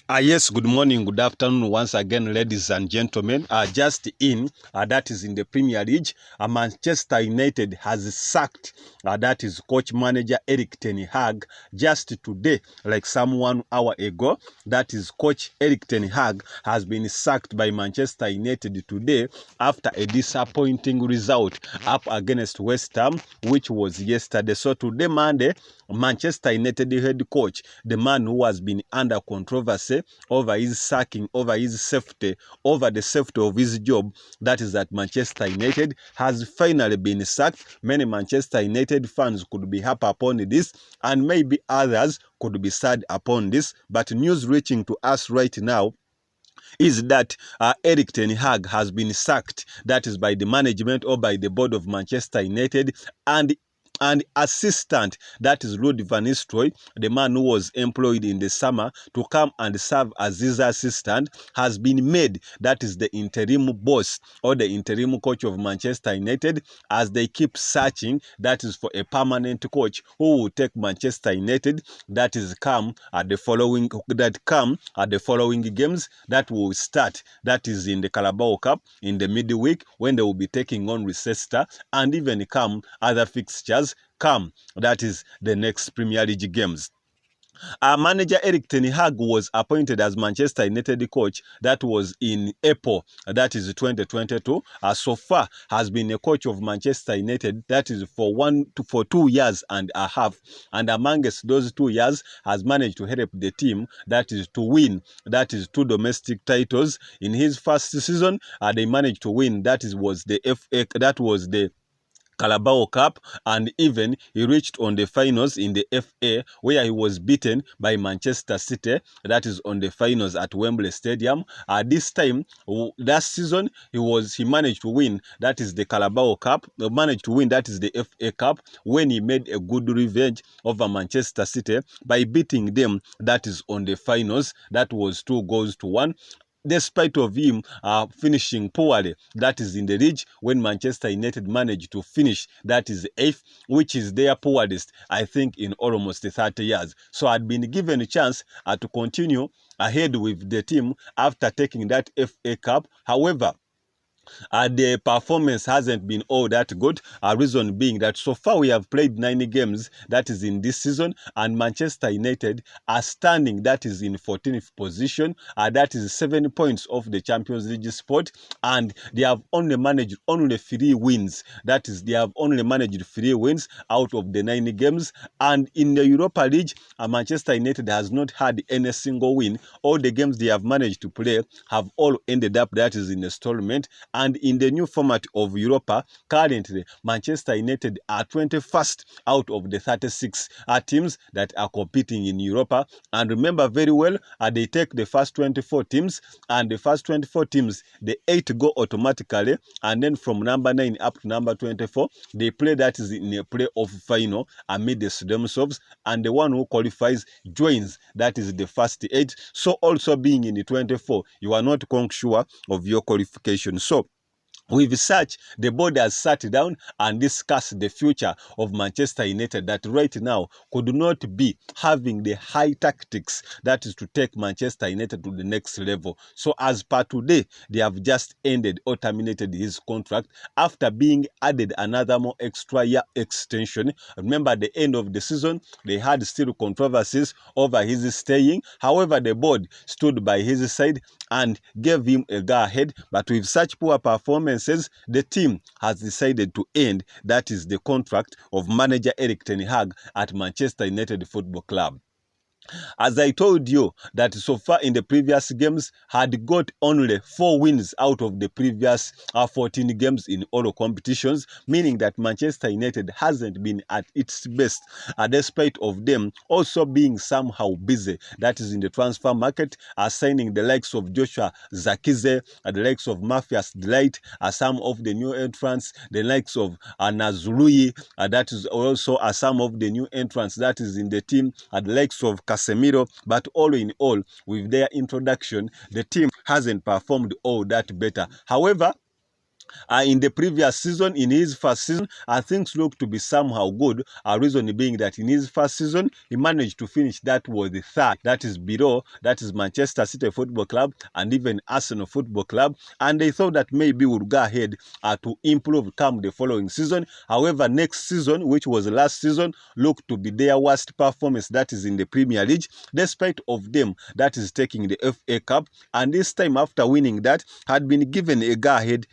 Yes, good morning, good afternoon once again, ladies and gentlemen. Just in, that is in the Premier League, Manchester United has sacked, that is coach manager Eric Ten Hag just today, like some 1 hour ago. That is coach Eric Ten Hag has been sacked by Manchester United today after a disappointing result up against West Ham, which was yesterday. So today, Monday, Manchester United head coach, the man who has been under controversy over his sacking, over his safety, over the safety of his job, that is at Manchester United, has finally been sacked. Many Manchester United fans could be happy upon this, and maybe others could be sad upon this. But news reaching to us right now is that Eric Ten Hag has been sacked, that is by the management or by the board of Manchester United, and assistant, that is Ruud van Nistelrooy, the man who was employed in the summer to come and serve as his assistant, has been made, that is the interim boss or the interim coach of Manchester United, as they keep searching, that is for a permanent coach who will take Manchester United, that is come at the following games that will start, that is in the Carabao Cup in the midweek, when they will be taking on Leicester, and even come other fixtures come, that is the next Premier League games. Our manager Eric Ten Hag was appointed as Manchester United coach. That was in April, that is 2022. So far has been a coach of Manchester United, that is for 2 years and a half. And amongst those 2 years has managed to help the team, that is to win, that is 2 domestic titles. In his first season, they managed to win, that was the Carabao Cup, and even he reached on the finals in the FA, where he was beaten by Manchester City, that is on the finals at Wembley Stadium. This time, last season, he managed to win, that is the Carabao Cup, managed to win, that is the FA Cup, when he made a good revenge over Manchester City by beating them, that is on the finals. That was 2-1. Despite of him finishing poorly, that is in the league, when Manchester United managed to finish, that is 8th, which is their poorest, I think, in almost 30 years. So I'd been given a chance to continue ahead with the team after taking that FA Cup. However, the performance hasn't been all that good. Reason being that so far we have played 9 games, that is in this season, and Manchester United are standing, that is in 14th position. That is 7 points off the Champions League spot, and they have only managed 3 wins. That is, they have only managed 3 wins out of the 9 games. And in the Europa League, Manchester United has not had any single win. All the games they have managed to play have all ended up, that is in installment. And in the new format of Europa, currently Manchester United are 21st out of the 36 teams that are competing in Europa. And remember very well, they take the first 24 teams, and the first 24 teams, the 8 go automatically, and then from number 9 up to number 24, they play, that is in a playoff final amidst themselves, and the one who qualifies joins, that is the first 8. So also being in the 24, you are not sure of your qualification. So with such, the board has sat down and discussed the future of Manchester United, that right now could not be having the high tactics, that is to take Manchester United to the next level. So as per today, they have just ended or terminated his contract after being added another more extra year extension. Remember, at the end of the season, they had still controversies over his staying. However, the board stood by his side and gave him a go-ahead. But with such poor performances, the team has decided to end, that is the contract of manager Eric Ten Hag at Manchester United Football Club. As I told you, that so far in the previous games had got only 4 wins out of the previous 14 games in all competitions, meaning that Manchester United hasn't been at its best, despite of them also being somehow busy, that is in the transfer market, signing the likes of Joshua Zakize, the likes of Matthias Delight, some of the new entrants, the likes of Nazrui, that is also some of the new entrants that is in the team, the likes of Casemiro. But all in all, with their introduction, the team hasn't performed all that better. However, in the previous season, in his first season, things looked to be somehow good. Reason being that in his first season, he managed to finish that was the third, that is below, that is Manchester City Football Club and even Arsenal Football Club. And they thought that maybe would go ahead to improve come the following season. However, next season, which was last season, looked to be their worst performance, that is in the Premier League, despite of them that is taking the FA Cup. And this time after winning that, had been given a go-ahead